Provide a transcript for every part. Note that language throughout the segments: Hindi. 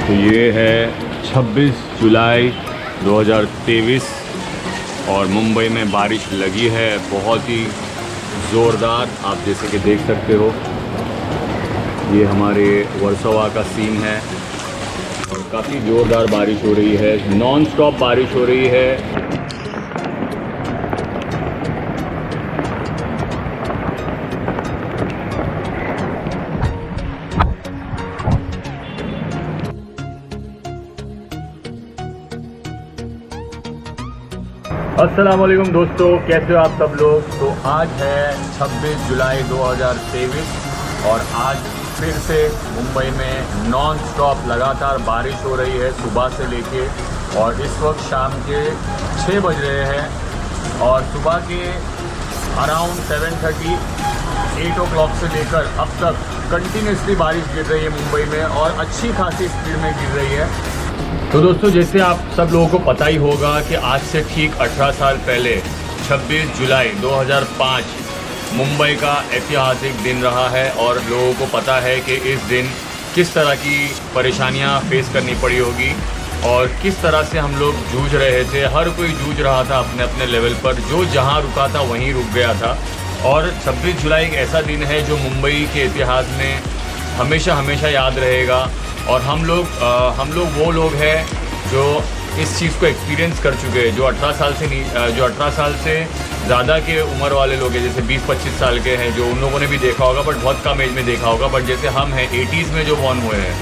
तो ये है 26 जुलाई 2023 और मुंबई में बारिश लगी है बहुत ही ज़ोरदार। आप जैसे कि देख सकते हो ये हमारे वर्सोवा का सीन है और काफ़ी ज़ोरदार बारिश हो रही है, नॉन स्टॉप बारिश हो रही है। अस्सलाम वालेकुम दोस्तों, कैसे हो आप सब लोग। तो आज है 26 जुलाई 2023 और आज फिर से मुंबई में नॉन स्टॉप लगातार बारिश हो रही है सुबह से लेके, और इस वक्त शाम के 6 बज रहे हैं और सुबह के अराउंड 7:30 8 o'clock से लेकर अब तक कंटिन्यूसली बारिश गिर रही है मुंबई में और अच्छी खासी स्पीड में गिर रही है। तो दोस्तों, जैसे आप सब लोगों को पता ही होगा कि आज से ठीक 18 साल पहले 26 जुलाई 2005 मुंबई का ऐतिहासिक दिन रहा है और लोगों को पता है कि इस दिन किस तरह की परेशानियां फेस करनी पड़ी होगी और किस तरह से हम लोग जूझ रहे थे। हर कोई जूझ रहा था अपने अपने लेवल पर, जो जहां रुका था वहीं रुक गया था। और 26 जुलाई एक ऐसा दिन है जो मुंबई के इतिहास में हमेशा हमेशा याद रहेगा। और हम लोग वो लोग हैं जो इस चीज़ को एक्सपीरियंस कर चुके हैं, जो 18 साल से ज़्यादा के उम्र वाले लोग हैं, जैसे 20-25 साल के हैं, जो उन लोगों ने भी देखा होगा बट बहुत कम एज में देखा होगा। बट जैसे हम हैं 80s में जो बॉर्न हुए हैं,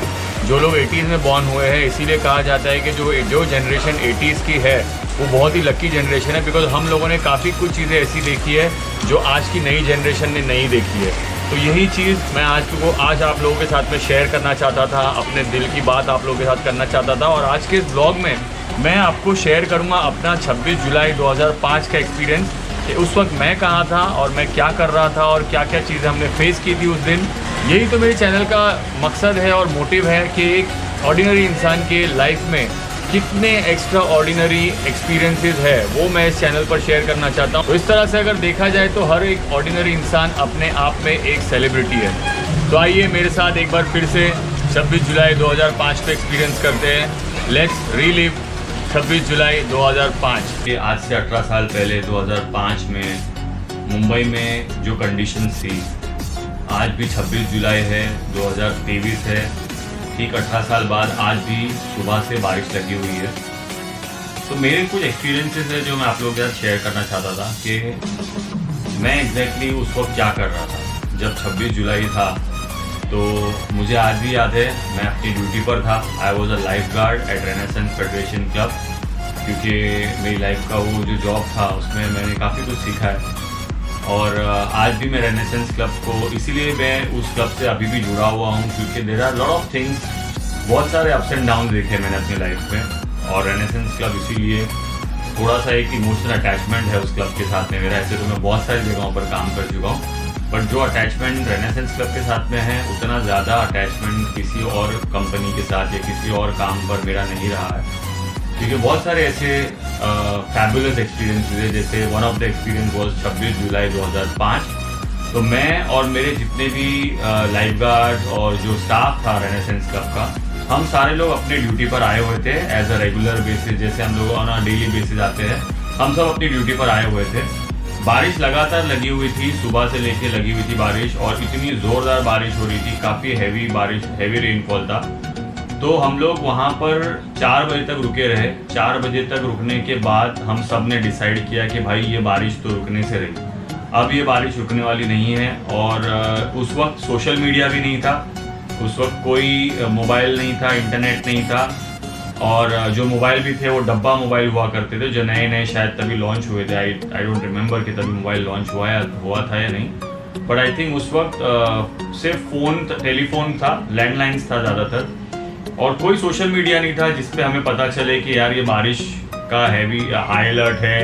जो लोग 80s में बॉर्न हुए हैं, इसीलिए कहा जाता है कि जो जनरेशन 80s की है वो बहुत ही लकी जनरेशन है, बिकॉज हम लोगों ने काफ़ी कुछ चीज़ें ऐसी देखी है जो आज की नई जनरेशन ने नहीं देखी है। तो यही चीज़ मैं आज आप लोगों के साथ में शेयर करना चाहता था, अपने दिल की बात आप लोगों के साथ करना चाहता था। और आज के इस ब्लॉग में मैं आपको शेयर करूंगा अपना 26 जुलाई 2005 का एक्सपीरियंस, कि उस वक्त मैं कहाँ था और मैं क्या कर रहा था और क्या क्या चीज़ें हमने फेस की थी उस दिन। यही तो मेरे चैनल का मकसद है और मोटिव है कि एक ऑर्डिनरी इंसान के लाइफ में कितने एक्स्ट्रा ऑर्डिनरी एक्सपीरियंसेस है वो मैं इस चैनल पर शेयर करना चाहता हूँ। तो इस तरह से अगर देखा जाए तो हर एक ऑर्डिनरी इंसान अपने आप में एक सेलिब्रिटी है। तो आइए मेरे साथ एक बार फिर से 26 जुलाई 2005 को एक्सपीरियंस करते हैं। लेट्स रीलिव 26 जुलाई 2005। ये आज से 18 साल पहले 2005 में मुंबई में जो कंडीशंस थी, आज भी 26 जुलाई है 2023 है, ठीक 18 साल बाद आज भी सुबह से बारिश लगी हुई है। तो मेरे कुछ एक्सपीरियंसेस है जो मैं आप लोगों के साथ शेयर करना चाहता था कि मैं एग्जैक्टली उस वक्त क्या कर रहा था जब 26 जुलाई था। तो मुझे आज भी याद है, मैं अपनी ड्यूटी पर था। I was a lifeguard at Renaissance Federation club, क्योंकि मेरी लाइफ का वो जो जॉब था उसमें मैंने काफ़ी कुछ सीखा है। और आज भी मैं रेनेसेंस क्लब को, इसीलिए मैं उस क्लब से अभी भी जुड़ा हुआ हूँ, क्योंकि there are lot of things, बहुत सारे अप्स एंड डाउन देखे मैंने अपनी लाइफ में। और रेनेसेंस क्लब इसीलिए थोड़ा सा एक इमोशनल अटैचमेंट है उस क्लब के साथ में मेरा। ऐसे तो मैं बहुत सारी जगहों पर काम कर चुका हूँ, बट जो अटैचमेंट रेनेसेंस क्लब के साथ में है उतना ज़्यादा अटैचमेंट किसी और कंपनी के साथ या किसी और काम पर मेरा नहीं रहा है, क्योंकि बहुत सारे ऐसे फैबुलस एक्सपीरियंसेस है। जैसे one of the experience was 26 जुलाई 2005। तो मैं और मेरे जितने भी लाइफ गार्ड और जो स्टाफ था रेनेसेंस क्लब का, हम सारे लोग अपने ड्यूटी पर आए हुए थे एज अ रेगुलर बेसिस, जैसे हम लोग ऑन अ डेली बेसिस आते हैं, हम सब अपनी ड्यूटी पर आए हुए थे। बारिश लगातार लगी हुई थी, सुबह से लेके लगी हुई थी बारिश, और इतनी ज़ोरदार बारिश हो रही थी, काफ़ी हैवी बारिश, हैवी रेनफॉल था। तो हम लोग वहाँ पर 4 बजे तक रुके रहे। 4 बजे तक रुकने के बाद हम सब ने डिसाइड किया कि भाई ये बारिश तो रुकने से रही, अब ये बारिश रुकने वाली नहीं है। और उस वक्त सोशल मीडिया भी नहीं था, उस वक्त कोई मोबाइल नहीं था, इंटरनेट नहीं था, और जो मोबाइल भी थे वो डब्बा मोबाइल हुआ करते थे, जो नए नए शायद तभी लॉन्च हुए थे। आई डोंट रिमेंबर कि तभी मोबाइल लॉन्च हुआ था या नहीं, बट आई थिंक उस वक्त सिर्फ टेलीफोन था, लैंडलाइंस था ज़्यादातर, और कोई सोशल मीडिया नहीं था जिस पे हमें पता चले कि यार ये बारिश का हैवी हाई अलर्ट है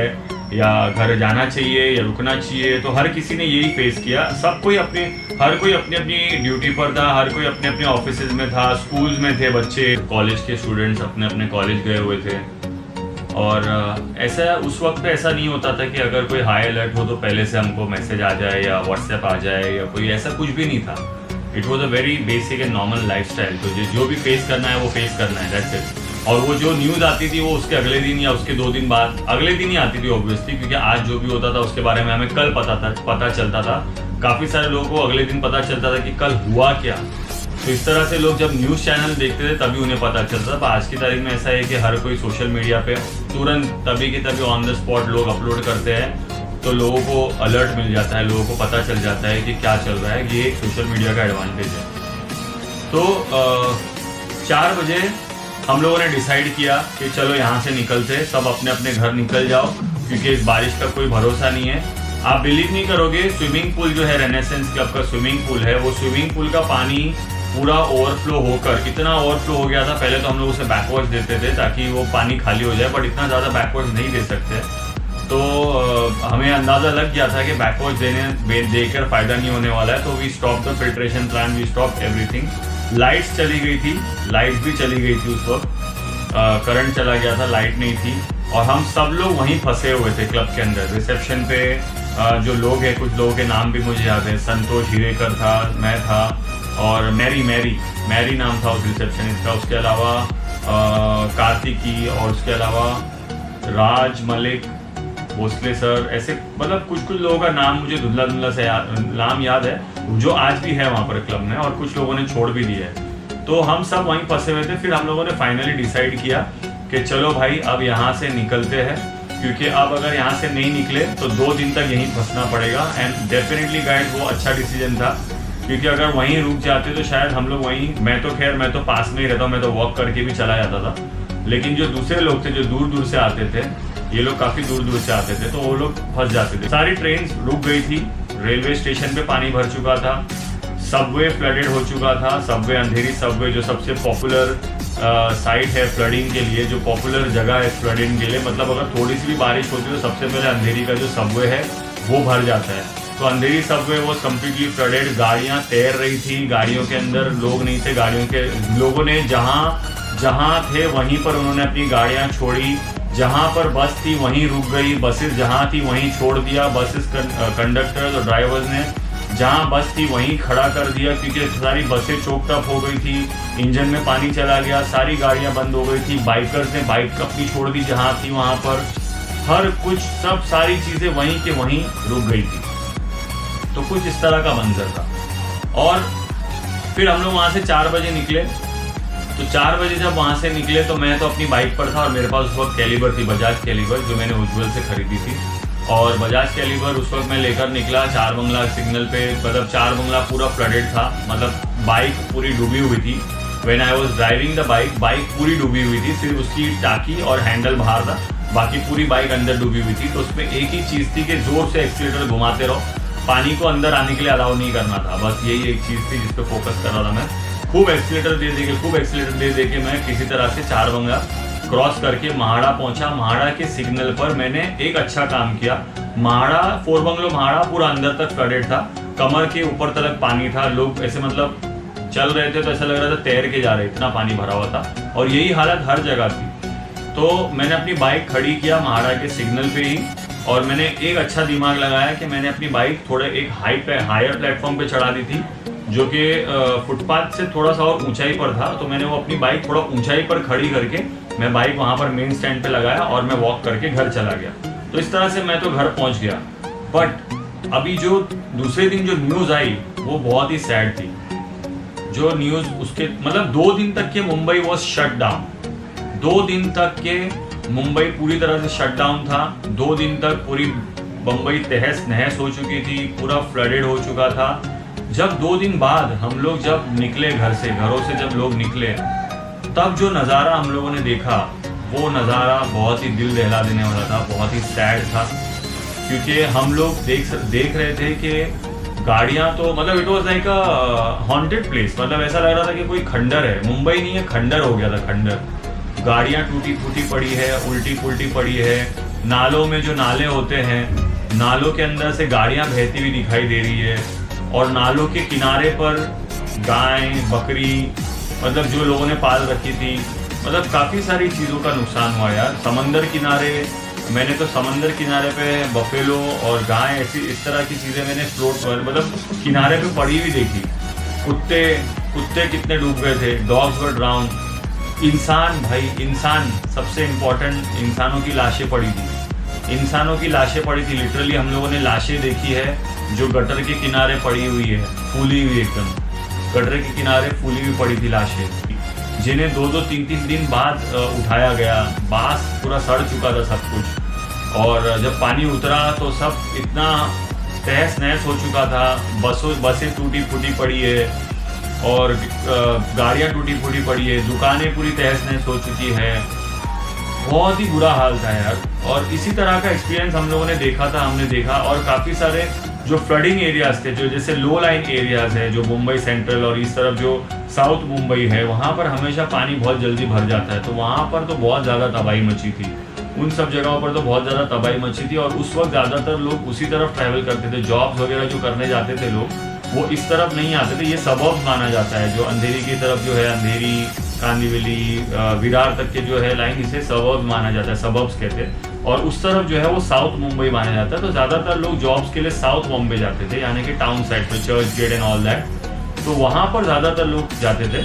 या घर जाना चाहिए या रुकना चाहिए। तो हर किसी ने यही फेस किया। हर कोई अपनी अपनी ड्यूटी पर था, हर कोई अपने अपने ऑफिसेज में था, स्कूल्स में थे बच्चे, कॉलेज के स्टूडेंट्स अपने अपने कॉलेज गए हुए थे। और ऐसा उस वक्त ऐसा नहीं होता था कि अगर कोई हाई अलर्ट हो तो पहले से हमको मैसेज आ जाए या व्हाट्सएप आ जाए या कोई ऐसा कुछ भी नहीं था। It was a very basic and normal life style. तो जो भी फेस करना है वो फेस करना है, दैट्स इट। और वो जो न्यूज़ आती थी वो उसके अगले दिन या उसके 2 दिन बाद, अगले दिन ही आती थी ऑब्वियसली, क्योंकि आज जो भी होता था उसके बारे में हमें कल पता चलता था। काफ़ी सारे लोगों को अगले दिन पता चलता था कि कल हुआ क्या। तो इस तरह से लोग जब न्यूज़ चैनल देखते थे तभी उन्हें पता चलता था। आज की तारीख में ऐसा है कि हर कोई सोशल मीडिया पे तुरंत तभी के तभी ऑन द स्पॉट लोग अपलोड करते हैं, तो लोगों को अलर्ट मिल जाता है, लोगों को पता चल जाता है कि क्या चल रहा है। ये एक सोशल मीडिया का एडवांटेज है। तो 4 बजे हम लोगों ने डिसाइड किया कि चलो यहाँ से निकलते, सब अपने अपने घर निकल जाओ, क्योंकि इस बारिश का कोई भरोसा नहीं है। आप बिलीव नहीं करोगे, स्विमिंग पूल जो है रेनेसेंस क्लब का स्विमिंग पूल है, वो स्विमिंग पूल का पानी पूरा ओवरफ्लो होकर, इतना ओवरफ्लो हो गया था। पहले तो हम लोग उसे बैकवॉश देते थे ताकि वो पानी खाली हो जाए, बट इतना ज़्यादा बैकवॉश नहीं दे सकते। तो हमें अंदाज़ा लग गया था कि बैकवॉश देकर फ़ायदा नहीं होने वाला है, तो we stop the filtration plant, we stop everything. Lights चली गई थी, लाइट्स भी चली गई थी उस वक्त, करंट चला गया था, लाइट नहीं थी, और हम सब लोग वहीं फंसे हुए थे क्लब के अंदर। रिसेप्शन पे जो लोग हैं, कुछ लोगों के नाम भी मुझे याद है, संतोष हिरेकर था, मैं था, और मैरी नाम था उस रिसेप्शनिस्ट का। उसके अलावा कार्तिकी, और उसके अलावा राज मलिक, भोसले सर, ऐसे मतलब कुछ लोगों का नाम मुझे धुंधला से नाम याद है, जो आज भी है वहाँ पर क्लब में, और कुछ लोगों ने छोड़ भी दिया है। तो हम सब वहीं फंसे हुए थे। फिर हम लोगों ने फाइनली डिसाइड किया कि चलो भाई अब यहाँ से निकलते हैं, क्योंकि अब अगर यहाँ से नहीं निकले तो 2 दिन तक यहीं फंसना पड़ेगा। एंड डेफिनेटली गाइस वो अच्छा डिसीजन था, क्योंकि अगर वहीं रुक जाते तो शायद हम लोग वहीं, मैं तो पास में ही रहता हूँ, मैं तो वॉक करके भी चला जाता था, लेकिन जो दूसरे लोग थे जो दूर दूर से आते थे, ये लोग काफ़ी दूर दूर से आते थे, तो वो लोग फंस जाते थे। सारी ट्रेन रुक गई थी, रेलवे स्टेशन पे पानी भर चुका था, सबवे फ्लडेड हो चुका था। सबवे, अंधेरी सबवे जो सबसे पॉपुलर साइट है फ्लडिंग के लिए, जो पॉपुलर जगह है फ्लडिंग के लिए, मतलब अगर थोड़ी सी भी बारिश होती है तो सबसे पहले अंधेरी का जो सबवे है वो भर जाता है। तो अंधेरी सबवे वो कम्प्लीटली फ्लडेड, गाड़ियाँ तैर रही थी, गाड़ियों के अंदर लोग नहीं थे, लोगों ने जहाँ थे वहीं पर उन्होंने अपनी गाड़ियाँ छोड़ी, जहाँ पर बस थी वहीं रुक गई, बसेस जहाँ थी वहीं छोड़ दिया, बसेस कंडक्टर्स और ड्राइवर्स ने जहाँ बस थी वहीं खड़ा कर दिया, क्योंकि सारी बसें चोक्ड अप हो गई थी, इंजन में पानी चला गया, सारी गाड़ियाँ बंद हो गई थी। बाइकर्स ने बाइक अपनी छोड़ दी जहाँ थी वहाँ पर, हर कुछ सब सारी चीज़ें वहीं के वहीं रुक गई थी। तो कुछ इस तरह का मंजर था। और फिर हम लोग वहाँ से 4 बजे निकले। तो 4 बजे जब वहाँ से निकले तो मैं तो अपनी बाइक पर था, और मेरे पास उस वक्त कैलिबर थी, बजाज कैलिबर, जो मैंने उज्ज्वल से खरीदी थी। और बजाज कैलिबर उस वक्त मैं लेकर निकला 4 बंगला सिग्नल पे, मतलब 4 बंगला पूरा फ्लडेड था, मतलब बाइक पूरी डूबी हुई थी। When I was driving the bike पूरी डूबी हुई थी, सिर्फ उसकी टाकी और हैंडल बाहर था, बाकी पूरी बाइक अंदर डूबी हुई थी। तो उसमें एक ही चीज़ थी कि जोर से एक्सीलेटर घुमाते रहो, पानी को अंदर आने के लिए अलाउ नहीं करना था, बस यही एक चीज़ थी जिस पर फोकस कर रहा था मैं। खूब एक्सीलेटर दे दे के मैं किसी तरह से 4 बंगला क्रॉस करके महाड़ा पहुंचा। महाड़ा के सिग्नल पर मैंने एक अच्छा काम किया। महाड़ा 4 बंगलो महाड़ा पूरा अंदर तक फ्लडेड था, कमर के ऊपर तक पानी था, लोग ऐसे मतलब चल रहे थे तो ऐसा लग रहा था तैर के जा रहे, इतना पानी भरा हुआ था, और यही हालत हर जगह थी। तो मैंने अपनी बाइक खड़ी किया महाड़ा के सिग्नल पे ही, और मैंने एक अच्छा दिमाग लगाया कि मैंने अपनी बाइक थोड़े एक हायर प्लेटफॉर्म पे चढ़ा दी थी, जो कि फुटपाथ से थोड़ा सा और ऊंचाई पर था। तो मैंने वो अपनी बाइक थोड़ा ऊंचाई पर खड़ी करके मैं बाइक वहाँ पर मेन स्टैंड पे लगाया, और मैं वॉक करके घर चला गया। तो इस तरह से मैं तो घर पहुँच गया। बट अभी जो दूसरे दिन जो न्यूज़ आई वो बहुत ही सैड थी। जो न्यूज़ उसके मतलब 2 दिन तक के मुंबई वॉज शट डाउन, 2 दिन तक के मुंबई पूरी तरह से शट डाउन था। 2 दिन तक पूरी मुंबई तहस नहस हो चुकी थी, पूरा फ्लडेड हो चुका था। जब 2 दिन बाद हम लोग जब निकले घरों से जब लोग निकले, तब जो नज़ारा हम लोगों ने देखा वो नज़ारा बहुत ही दिल दहला देने वाला था, बहुत ही सैड था। क्योंकि हम लोग देख रहे थे कि गाड़ियाँ तो मतलब it was like a haunted place, मतलब ऐसा लग रहा था कि कोई खंडर है, मुंबई नहीं है खंडर हो गया था, खंडर। गाड़ियाँ टूटी फूटी पड़ी है, उल्टी पुल्टी पड़ी है, नालों में जो नाले होते हैं, नालों के अंदर से गाड़ियाँ बहती हुई दिखाई दे रही है, और नालों के किनारे पर गाय बकरी मतलब जो लोगों ने पाल रखी थी, मतलब काफ़ी सारी चीज़ों का नुकसान हुआ यार। समंदर किनारे, मैंने तो समंदर किनारे पे बफेलो और गाय ऐसी इस तरह की चीज़ें मैंने फ्लोट मतलब किनारे पे पड़ी हुई देखी। कुत्ते कितने डूब गए थे, डॉग्स वर ड्राउन। इंसान भाई, इंसान सबसे इम्पोर्टेंट, इंसानों की लाशें पड़ी थी, इंसानों की लाशें पड़ी थी। लिटरली हम लोगों ने लाशें देखी है जो गटर के किनारे पड़ी हुई है, फूली हुई एकदम, गटर के किनारे फूली हुई पड़ी थी लाशें, जिन्हें 2-2, 3-3 दिन बाद उठाया गया। बांस पूरा सड़ चुका था सब कुछ, और जब पानी उतरा तो सब इतना तहस नहस हो चुका था। बसें टूटी फूटी पड़ी है, और गाड़ियाँ टूटी फूटी पड़ी है, दुकानें पूरी तहस नहस हो चुकी है। बहुत ही बुरा हाल था यार। और इसी तरह का एक्सपीरियंस हम लोगों ने देखा था, हमने देखा। और काफ़ी सारे जो फ्लडिंग एरियाज थे, जो जैसे लो लाइन एरियाज है, जो मुंबई सेंट्रल और इस तरफ जो साउथ मुंबई है, वहाँ पर हमेशा पानी बहुत जल्दी भर जाता है। तो वहाँ पर तो बहुत ज़्यादा तबाही मची थी, उन सब जगहों पर तो बहुत ज़्यादा तबाही मची थी। और उस वक्त ज़्यादातर लोग उसी तरफ ट्रैवल करते थे, जॉब्स वगैरह जो करने जाते थे लोग, वो इस तरफ नहीं आते थे। ये सबर्ब्स माना जाता है, जो अंधेरी की तरफ जो है, अंधेरी, कांदिवली, विरार तक के जो है लाइन, इसे सबर्ब्स माना जाता है, सबर्ब्स कहते हैं। और उस तरफ जो है वो साउथ मुंबई माना जाता है। तो ज़्यादातर लोग जॉब्स के लिए साउथ बॉम्बे जाते थे, यानी कि टाउन साइड पर, Churchgate and all that. तो वहाँ पर ज़्यादातर लोग जाते थे।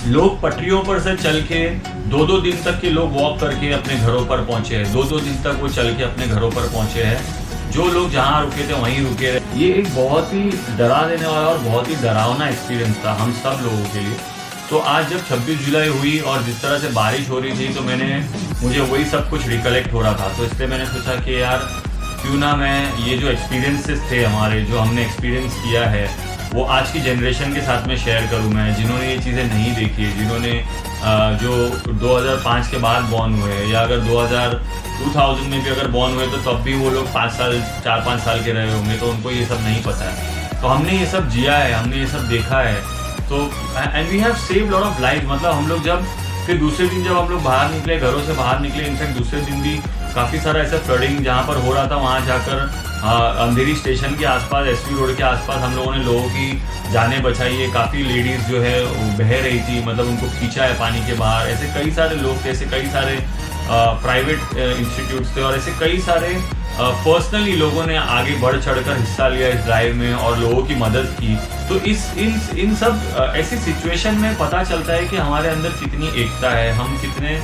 लोग पटरियों पर से चल के 2-2 दिन तक के लोग वॉक करके अपने घरों पर पहुंचे हैं, 2-2 दिन तक वो चल के अपने घरों पर पहुंचे हैं। जो लोग जहाँ रुके थे वहीं रुके रहे। ये एक बहुत ही डरा देने वाला और बहुत ही डरावना एक्सपीरियंस था हम सब लोगों के लिए। तो आज जब 26 जुलाई हुई और जिस तरह से बारिश हो रही थी, तो मुझे वही सब कुछ रिकलेक्ट हो रहा था। तो इसलिए मैंने सोचा कि यार क्यों ना मैं ये जो एक्सपीरियंसेस थे हमारे, जो हमने एक्सपीरियंस किया है, वो आज की जनरेशन के साथ में शेयर करूँ मैं, जिन्होंने ये चीज़ें नहीं देखी है, जिन्होंने जो 2005 के बाद बॉर्न हुए हैं, या अगर 2000 में भी अगर बॉर्न हुए तो तब भी वो लोग 4-5 साल के रहे होंगे, तो उनको ये सब नहीं पता है। तो हमने ये सब जिया है, हमने ये सब देखा है। तो and we have save lot of life. मतलब हम लोग जब फिर दूसरे दिन जब हम लोग बाहर निकले, घरों से बाहर निकले, इनफैक्ट दूसरे दिन भी काफ़ी सारा ऐसा फ्लडिंग जहाँ पर हो रहा था, वहाँ जाकर अंधेरी स्टेशन के आसपास, एसवी रोड के आसपास हम लोगों ने लोगों की जानें बचाई है। काफ़ी लेडीज़ जो है वो बह रही थी, मतलब उनको खींचा है पानी के बाहर। ऐसे कई सारे लोग थे, ऐसे कई सारे प्राइवेट इंस्टीट्यूट्स थे, और ऐसे कई सारे पर्सनली लोगों ने आगे बढ़ चढ़कर हिस्सा लिया इस ड्राइव में और लोगों की मदद की। तो इन सब ऐसी सिचुएशन में पता चलता है कि हमारे अंदर कितनी एकता है, हम कितने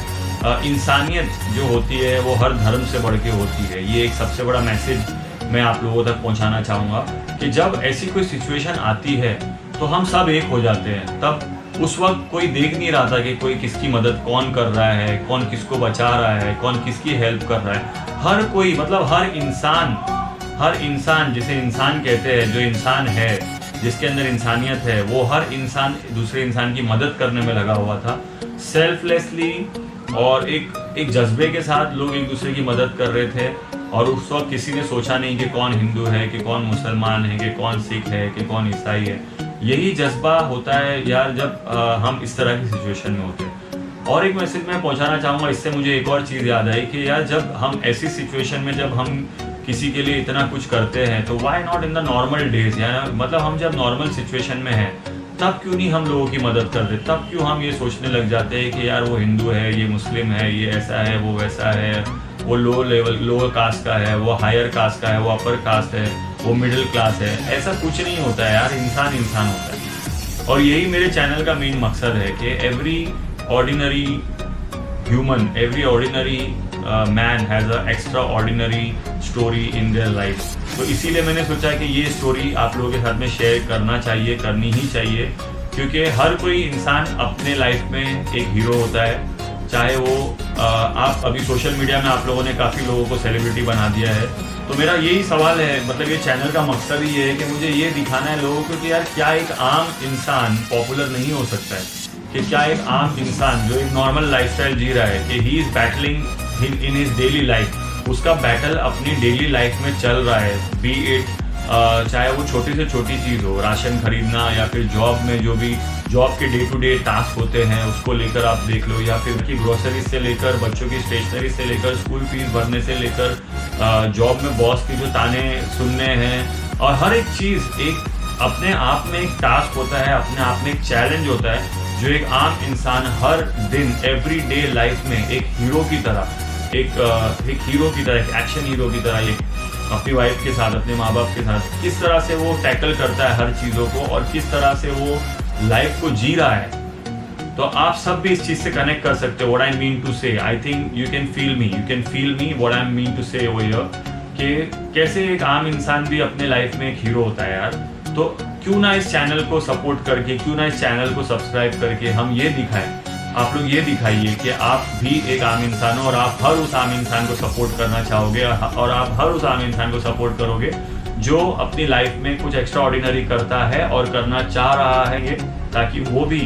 इंसानियत जो होती है वो हर धर्म से बढ़ के होती है। ये एक सबसे बड़ा मैसेज मैं आप लोगों तक पहुंचाना चाहूँगा कि जब ऐसी कोई सिचुएशन आती है तो हम सब एक हो जाते हैं। तब उस वक्त कोई देख नहीं रहा था कि कोई किसकी मदद कौन कर रहा है, कौन किसको बचा रहा है, कौन किसकी हेल्प कर रहा है। हर कोई, मतलब हर इंसान जिसे इंसान कहते हैं, जो इंसान है, जिसके अंदर इंसानियत है, वो हर इंसान दूसरे इंसान की मदद करने में लगा हुआ था, सेल्फलेसली। और एक जज्बे के साथ लोग एक दूसरे की मदद कर रहे थे। और उस वक्त किसी ने सोचा नहीं कि कौन हिंदू है, कि कौन मुसलमान है, कि कौन सिख है, कि कौन ईसाई है। यही जज्बा होता है यार जब हम इस तरह की सिचुएशन में होते हैं। और एक मैसेज मैं पहुंचाना चाहूँगा, इससे मुझे एक और चीज़ याद आई कि यार जब हम ऐसी सिचुएशन में जब हम किसी के लिए इतना कुछ करते हैं, तो why not in the normal days, यानी मतलब हम जब नॉर्मल सिचुएशन में हैं तब क्यों नहीं हम लोगों की मदद करते। तब क्यों हम ये सोचने लग जाते हैं कि यार वो हिंदू है, ये मुस्लिम है, ये ऐसा है, वो वैसा है, वो लोअर कास्ट का है, वो हायर कास्ट का है, वो अपर कास्ट है, वो मिडिल क्लास है। ऐसा कुछ नहीं होता है यार, इंसान इंसान होता है। और यही मेरे चैनल का मेन मकसद है कि every ordinary human, every ordinary man has a extra ordinary story in their life. तो इसीलिए मैंने सोचा कि ये स्टोरी आप लोगों के साथ में शेयर करना चाहिए, करनी ही चाहिए, क्योंकि हर कोई इंसान अपने लाइफ में एक हीरो होता है। चाहे वो आप अभी सोशल मीडिया में आप लोगों ने काफ़ी लोगों को सेलिब्रिटी बना दिया है। तो मेरा यही सवाल है, मतलब ये चैनल का मकसद ही ये है कि मुझे ये दिखाना है लोगों को कि यार क्या एक आम इंसान पॉपुलर नहीं हो सकता है, कि क्या एक आम इंसान जो एक नॉर्मल लाइफस्टाइल जी रहा है, कि he is battling in his daily life, उसका बैटल अपनी डेली लाइफ में चल रहा है। बी इट चाहे वो छोटी से छोटी चीज़ हो, राशन खरीदना, या फिर जॉब में जो भी जॉब के डे टू डे टास्क होते हैं उसको लेकर आप देख लो, या फिर की ग्रोसरी से लेकर बच्चों की स्टेशनरी से लेकर स्कूल फीस भरने से लेकर जॉब में बॉस की जो ताने सुनने हैं। और हर एक चीज़ एक अपने आप में एक टास्क होता है, अपने आप में एक चैलेंज होता है, जो एक आम इंसान हर दिन एवरी डे लाइफ में एक हीरो की तरह, एक हीरो की तरह, एक एक्शन हीरो की तरह, एक अपनी वाइफ के साथ, अपने माँ बाप के साथ, किस तरह से वो टैकल करता है हर चीज़ों को और किस तरह से वो लाइफ को जी रहा है। तो आप सब भी इस चीज़ से कनेक्ट कर सकते हो। What I mean to say, I think you can feel me what I mean to say over here, कि कैसे एक आम इंसान भी अपने लाइफ में एक हीरो होता है यार। तो क्यों ना इस चैनल को सपोर्ट करके, क्यों ना इस चैनल को सब्सक्राइब करके हम ये दिखाएं, आप लोग ये दिखाइए कि आप भी एक आम इंसान हो और आप हर उस आम इंसान को सपोर्ट करना चाहोगे और आप हर उस आम इंसान को सपोर्ट करोगे जो अपनी लाइफ में कुछ एक्स्ट्रा ऑर्डिनरी करता है और करना चाह रहा है ये, ताकि वो भी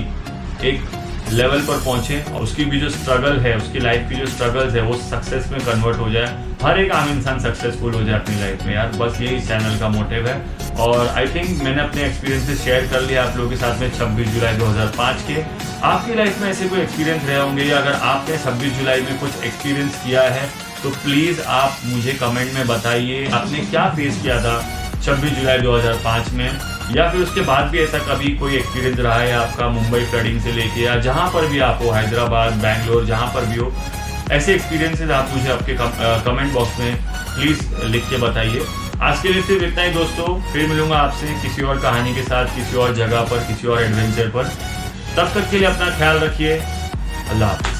एक लेवल पर पहुंचे और उसकी भी जो स्ट्रगल है, उसकी लाइफ की जो स्ट्रगल्स है वो सक्सेस में कन्वर्ट हो जाए, हर एक आम इंसान सक्सेसफुल हो जाए अपनी लाइफ में यार। बस यही इस चैनल का मोटिव है। और आई थिंक मैंने अपने एक्सपीरियंसेस शेयर कर लिया आप लोगों के साथ में 26 जुलाई 2005 के। आपकी लाइफ में ऐसे कोई एक्सपीरियंस रहे होंगे, या अगर आपने 26 जुलाई में कुछ एक्सपीरियंस किया है तो प्लीज़ आप मुझे कमेंट में बताइए आपने क्या फेस किया था 26 जुलाई 2005 में, या फिर उसके बाद भी ऐसा कभी कोई एक्सपीरियंस रहा है आपका मुंबई फ्लडिंग से लेके, या जहाँ पर भी आप हो, हैदराबाद, बैंगलोर, जहाँ पर भी हो, ऐसे एक्सपीरियंसेस आप मुझे आपके कमेंट बॉक्स में प्लीज़ लिख के बताइए। आज के लिए सिर्फ इतना ही दोस्तों, फिर मिलूंगा आपसे किसी और कहानी के साथ, किसी और जगह पर, किसी और एडवेंचर पर। तब तक के लिए अपना ख्याल रखिए। अल्लाह हाफ़िज़।